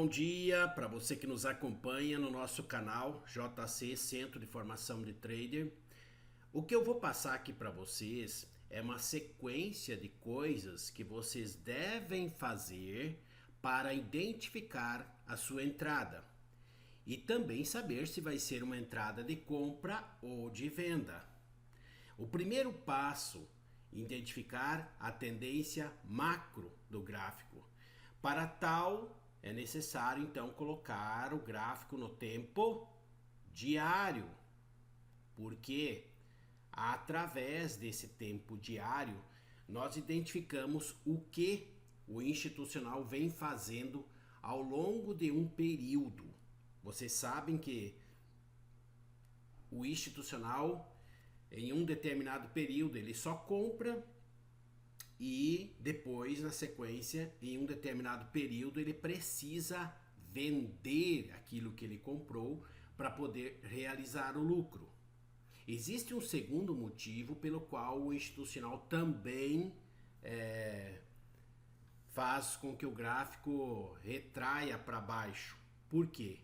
dia para você que nos acompanha no nosso canal JC Centro de Formação de Trader. O que eu vou passar aqui para vocês é uma sequência de coisas que vocês devem fazer para identificar a sua entrada e também saber se vai ser uma entrada de compra ou de venda. O primeiro passo, identificar a tendência macro do gráfico. Para tal, é necessário então colocar o gráfico no tempo diário, porque através desse tempo diário nós identificamos o que o institucional vem fazendo ao longo de um período. Vocês sabem que o institucional, em um determinado período, ele só compra e depois, na sequência, em um determinado período, ele precisa vender aquilo que ele comprou para poder realizar o lucro. Existe um segundo motivo pelo qual o institucional também faz com que o gráfico retraia para baixo. Por quê?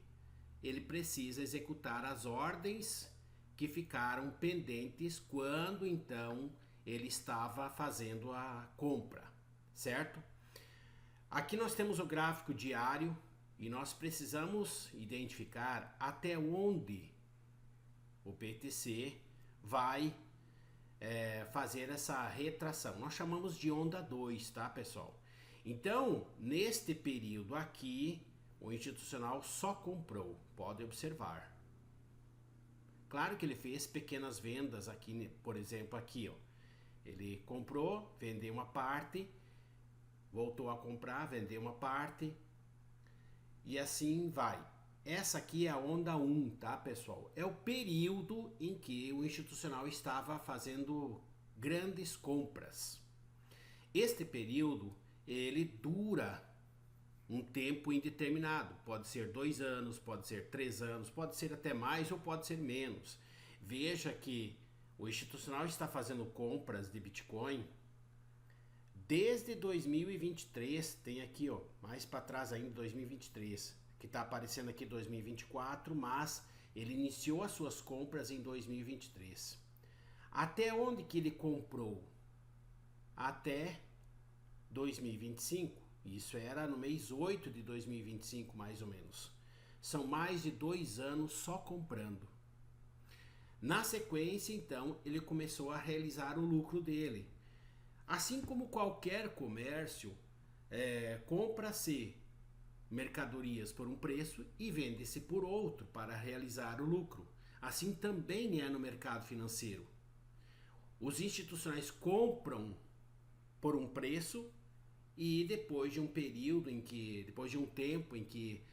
Ele precisa executar as ordens que ficaram pendentes quando então ele estava fazendo a compra, certo? Aqui nós temos o gráfico diário e nós precisamos identificar até onde o BTC vai fazer essa retração. Nós chamamos de onda 2, tá, pessoal? Então, neste período aqui, o institucional só comprou, pode observar. Claro que ele fez pequenas vendas aqui, por exemplo, aqui, ó. Ele comprou, vendeu uma parte, voltou a comprar, vendeu uma parte e assim vai. Essa aqui é a onda 1, tá, pessoal? É o período em que o institucional estava fazendo grandes compras. Este período, ele dura um tempo indeterminado. Pode ser 2 anos, pode ser 3 anos, pode ser até mais ou pode ser menos. Veja que o institucional está fazendo compras de Bitcoin desde 2023, tem aqui, ó, mais para trás ainda, 2023, que está aparecendo aqui 2024, mas ele iniciou as suas compras em 2023. Até onde que ele comprou? Até 2025. Isso era no mês 8 de 2025, mais ou menos. São mais de 2 anos só comprando. Na sequência, então, ele começou a realizar o lucro dele. Assim como qualquer comércio, compra-se mercadorias por um preço e vende-se por outro para realizar o lucro. Assim também é no mercado financeiro. Os institucionais compram por um preço e depois de um período depois de um tempo em que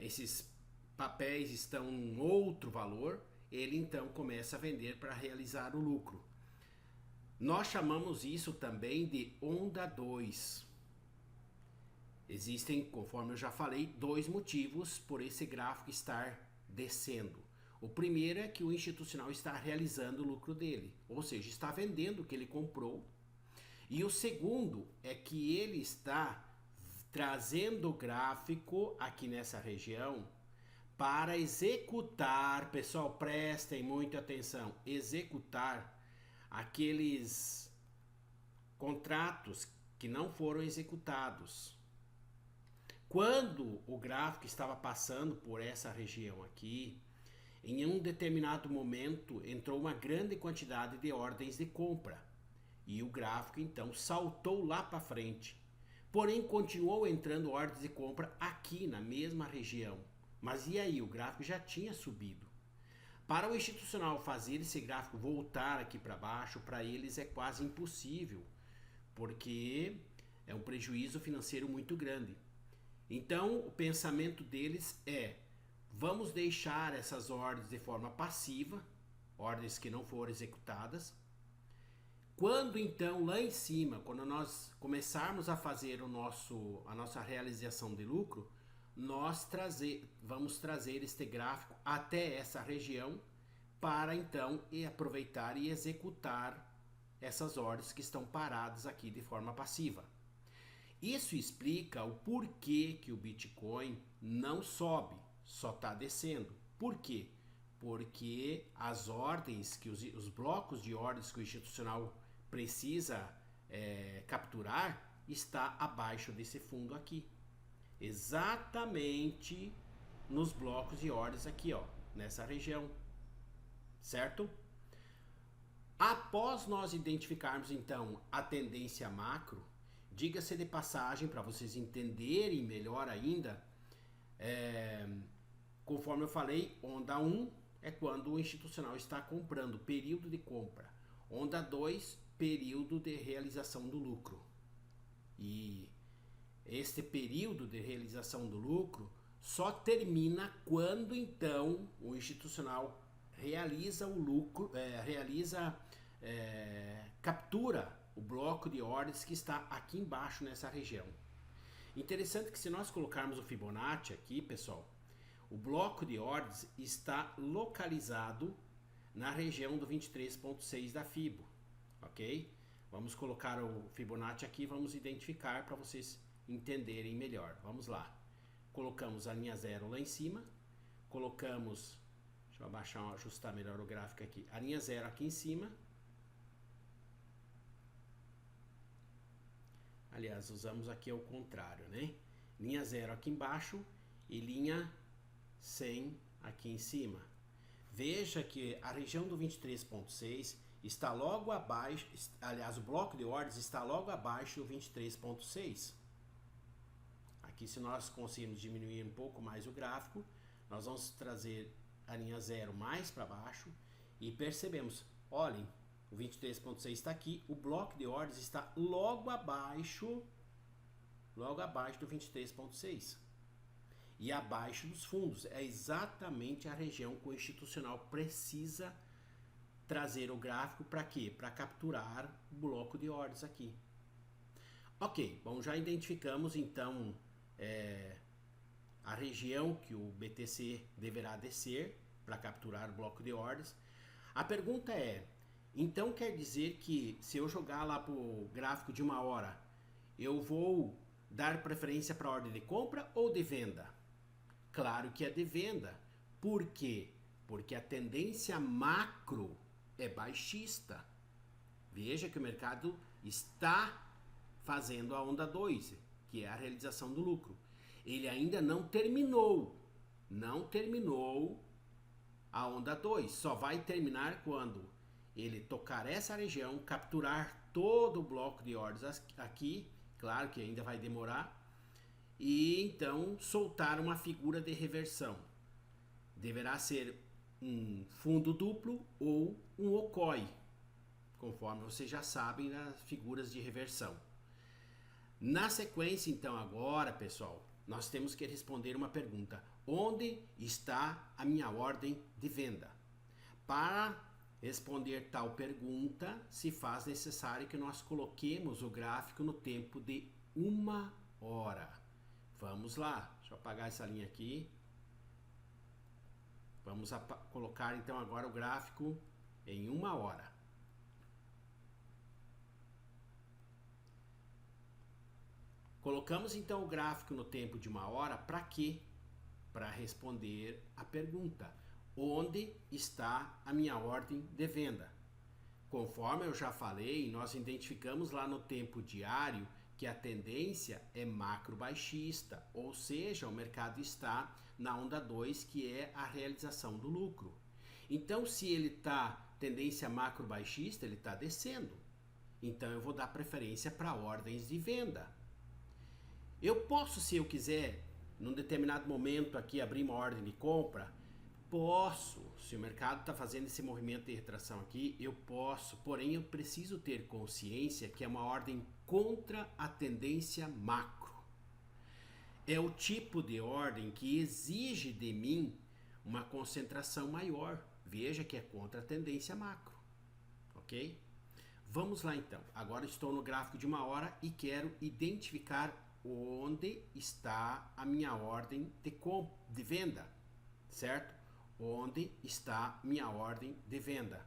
esses papéis estão em outro valor, ele então começa a vender para realizar o lucro. Nós chamamos isso também de onda 2. Existem, conforme eu já falei, 2 motivos por esse gráfico estar descendo. O primeiro é que o institucional está realizando o lucro dele, ou seja, está vendendo o que ele comprou. E o segundo é que ele está trazendo o gráfico aqui nessa região para executar, pessoal, prestem muita atenção, executar aqueles contratos que não foram executados. Quando o gráfico estava passando por essa região aqui, em um determinado momento entrou uma grande quantidade de ordens de compra e o gráfico então saltou lá para frente. Porém, continuou entrando ordens de compra aqui na mesma região. Mas e aí? O gráfico já tinha subido. Para o institucional fazer esse gráfico voltar aqui para baixo, para eles é quase impossível, porque é um prejuízo financeiro muito grande. Então, o pensamento deles é: vamos deixar essas ordens de forma passiva, ordens que não foram executadas. Quando então lá em cima, quando nós começarmos a fazer a nossa realização de lucro, nós vamos trazer este gráfico até essa região para então aproveitar e executar essas ordens que estão paradas aqui de forma passiva. Isso explica o porquê que o Bitcoin não sobe, só está descendo. Por quê? Porque as ordens, os blocos de ordens que o institucional precisa capturar está abaixo desse fundo aqui. Exatamente nos blocos de ordens aqui, ó, nessa região, certo? Após nós identificarmos então a tendência macro, diga-se de passagem para vocês entenderem melhor ainda, conforme eu falei, onda 1 é quando o institucional está comprando, período de compra. Onda 2, período de realização do lucro. E este período de realização do lucro só termina quando então o institucional realiza o lucro, captura o bloco de ordens que está aqui embaixo nessa região. Interessante que se nós colocarmos o Fibonacci aqui, pessoal, o bloco de ordens está localizado na região do 23.6 da Fibo, ok? Vamos colocar o Fibonacci aqui, vamos identificar para vocês entenderem melhor. Vamos lá. Colocamos a linha 0 lá em cima, colocamos, deixa eu abaixar, ajustar melhor o gráfico aqui, a linha 0 aqui em cima. Aliás, usamos aqui ao contrário, né? Linha 0 aqui embaixo e linha 100 aqui em cima. Veja que a região do 23.6 está logo abaixo, aliás, o bloco de ordens está logo abaixo do 23.6. Aqui, se nós conseguirmos diminuir um pouco mais o gráfico, nós vamos trazer a linha 0 mais para baixo e percebemos, olhem, o 23.6 está aqui, o bloco de ordens está logo abaixo do 23.6 e abaixo dos fundos. É exatamente a região que o institucional precisa trazer o gráfico para quê? Para capturar o bloco de ordens aqui. Ok, bom, já identificamos então a região que o BTC deverá descer para capturar o bloco de ordens. A pergunta é, então quer dizer que se eu jogar lá para o gráfico de 1 hora, eu vou dar preferência para a ordem de compra ou de venda? Claro que é de venda. Por quê? Porque a tendência macro é baixista. Veja que o mercado está fazendo a onda 2, que é a realização do lucro. Ele ainda não terminou a onda 2. Só vai terminar quando ele tocar essa região, capturar todo o bloco de ordens aqui, claro que ainda vai demorar, e então soltar uma figura de reversão. Deverá ser um fundo duplo ou um OCOI, conforme vocês já sabem das figuras de reversão. Na sequência, então, agora, pessoal, nós temos que responder uma pergunta. Onde está a minha ordem de venda? Para responder tal pergunta, se faz necessário que nós coloquemos o gráfico no tempo de 1 hora. Vamos lá, deixa eu apagar essa linha aqui. Vamos colocar então agora o gráfico em 1 hora. Colocamos então o gráfico no tempo de 1 hora para quê? Para responder a pergunta: onde está a minha ordem de venda? Conforme eu já falei, nós identificamos lá no tempo diário que a tendência é macro baixista, ou seja, o mercado está na onda 2, que é a realização do lucro. Então, se ele está tendência macro baixista, ele está descendo. Então, eu vou dar preferência para ordens de venda. Eu posso, se eu quiser, num determinado momento aqui, abrir uma ordem de compra? Posso. Se o mercado está fazendo esse movimento de retração aqui, eu posso. Porém, eu preciso ter consciência que é uma ordem contra a tendência macro. É o tipo de ordem que exige de mim uma concentração maior. Veja que é contra a tendência macro. Ok? Vamos lá então. Agora estou no gráfico de 1 hora e quero identificar onde está a minha ordem de venda, certo? Onde está minha ordem de venda.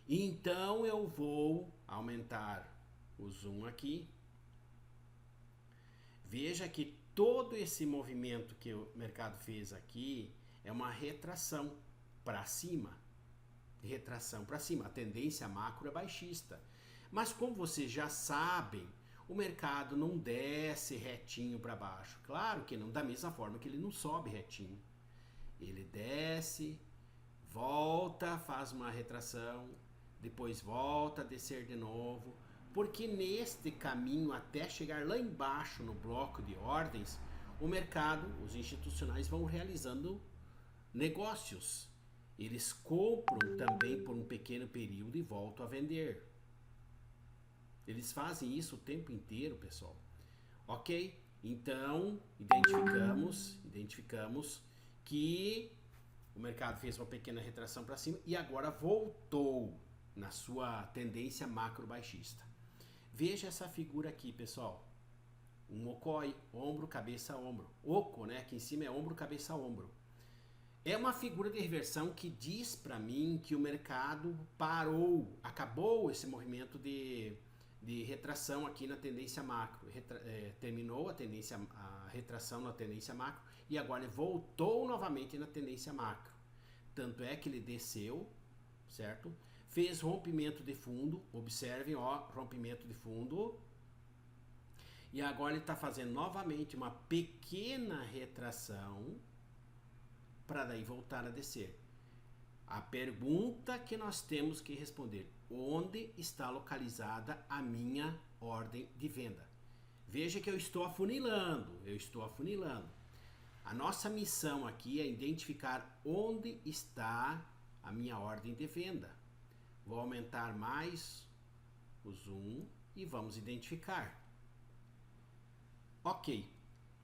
Então eu vou aumentar o zoom aqui Veja que todo esse movimento que o mercado fez aqui é uma retração para cima. Retração para cima. A tendência macro é baixista. Mas como vocês já sabem, o mercado não desce retinho para baixo. Claro que não, da mesma forma que ele não sobe retinho. Ele desce, volta, faz uma retração, depois volta a descer de novo. Porque neste caminho até chegar lá embaixo no bloco de ordens, o mercado, os institucionais vão realizando negócios. Eles compram também por um pequeno período e voltam a vender. Eles fazem isso o tempo inteiro, pessoal. Ok? Então, identificamos que o mercado fez uma pequena retração para cima e agora voltou na sua tendência macro baixista. Veja essa figura aqui, pessoal. Um okoi, ombro, cabeça, ombro. Oko, né? Aqui em cima é ombro, cabeça, ombro. É uma figura de reversão que diz para mim que o mercado parou, acabou esse movimento de retração aqui na tendência macro. Terminou a retração na tendência macro e agora ele voltou novamente na tendência macro. Tanto é que ele desceu, certo? Fez rompimento de fundo, observem, ó, rompimento de fundo. E agora ele está fazendo novamente uma pequena retração para daí voltar a descer. A pergunta que nós temos que responder: onde está localizada a minha ordem de venda? Veja que eu estou afunilando. A nossa missão aqui é identificar onde está a minha ordem de venda. Vou aumentar mais o zoom e vamos identificar. Ok.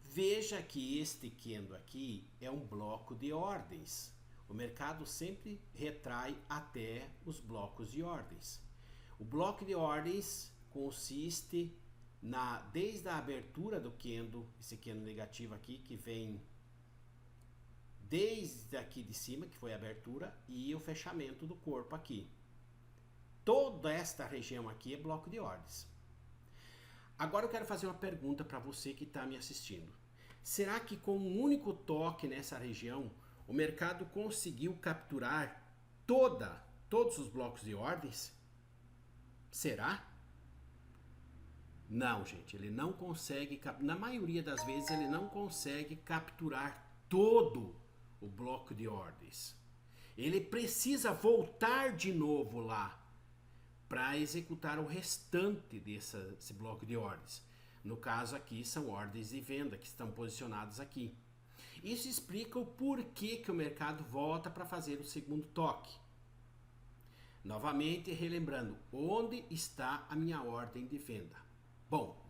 Veja que este candle aqui é um bloco de ordens. O mercado sempre retrai até os blocos de ordens. O bloco de ordens consiste desde a abertura do candle, esse candle negativo aqui, que vem desde aqui de cima, que foi a abertura, e o fechamento do corpo aqui. Toda esta região aqui é bloco de ordens. Agora eu quero fazer uma pergunta para você que está me assistindo. Será que com um único toque nessa região, o mercado conseguiu capturar todos os blocos de ordens? Será? Não, gente, ele não consegue, na maioria das vezes ele não consegue capturar todo o bloco de ordens. Ele precisa voltar de novo lá para executar o restante desse bloco de ordens. No caso aqui são ordens de venda que estão posicionadas aqui. Isso explica o porquê que o mercado volta para fazer o segundo toque. Novamente relembrando, onde está a minha ordem de venda? Bom,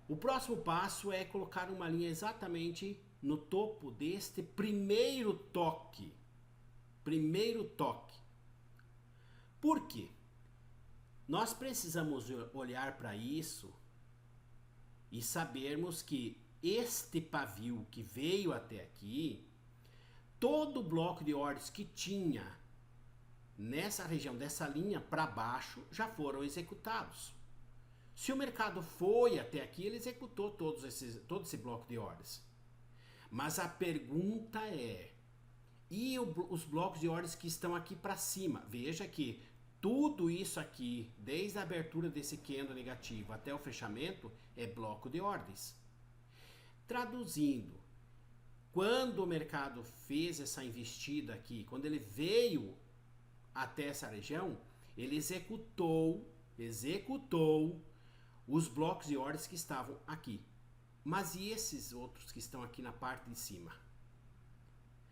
o próximo passo é colocar uma linha exatamente no topo deste primeiro toque. Por quê? Nós precisamos olhar para isso e sabermos que este pavio que veio até aqui, todo o bloco de ordens que tinha nessa região, dessa linha para baixo, já foram executados. Se o mercado foi até aqui, ele executou todo esse bloco de ordens. Mas a pergunta é, e os blocos de ordens que estão aqui para cima? Veja que tudo isso aqui, desde a abertura desse candle negativo até o fechamento, é bloco de ordens. Traduzindo, quando o mercado fez essa investida aqui, quando ele veio até essa região, ele executou os blocos de ordens que estavam aqui. Mas e esses outros que estão aqui na parte de cima?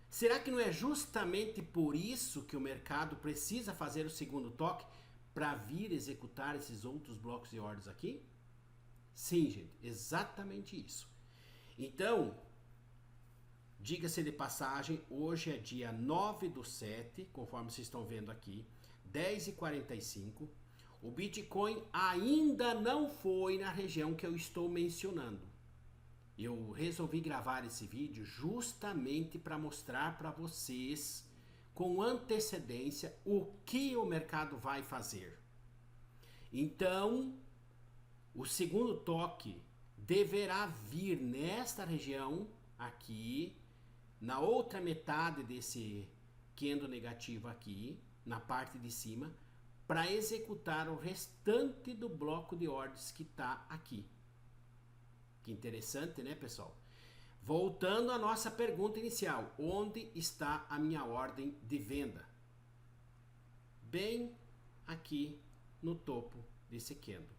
Será que não é justamente por isso que o mercado precisa fazer o segundo toque para vir executar esses outros blocos de ordens aqui? Sim, gente, exatamente isso. Então, diga-se de passagem, hoje é dia 9/7, conforme vocês estão vendo aqui, 10h45. O Bitcoin ainda não foi na região que eu estou mencionando. Eu resolvi gravar esse vídeo justamente para mostrar para vocês com antecedência o que o mercado vai fazer. Então, o segundo toque deverá vir nesta região aqui, na outra metade desse candle negativo aqui, na parte de cima, para executar o restante do bloco de ordens que está aqui. Que interessante, né, pessoal? Voltando à nossa pergunta inicial, onde está a minha ordem de venda? Bem aqui no topo desse candle,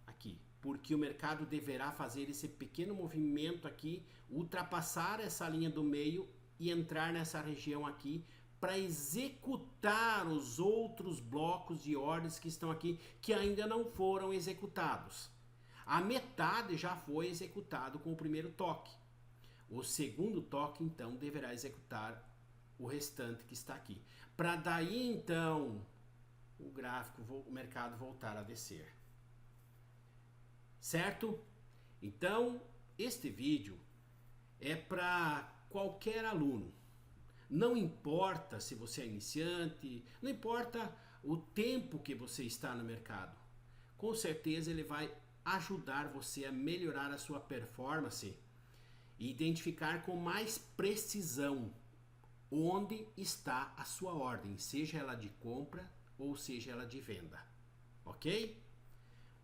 aqui, porque o mercado deverá fazer esse pequeno movimento aqui, ultrapassar essa linha do meio e entrar nessa região aqui para executar os outros blocos de ordens que estão aqui, que ainda não foram executados. A metade já foi executado com o primeiro toque. O segundo toque, então, deverá executar o restante que está aqui. Para daí, então, o gráfico, o mercado voltar a descer. Certo? Então, este vídeo é para qualquer aluno. Não importa se você é iniciante, não importa o tempo que você está no mercado. Com certeza ele vai ajudar você a melhorar a sua performance e identificar com mais precisão onde está a sua ordem, seja ela de compra ou seja ela de venda. Ok?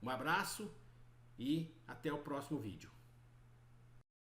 Um abraço e até o próximo vídeo.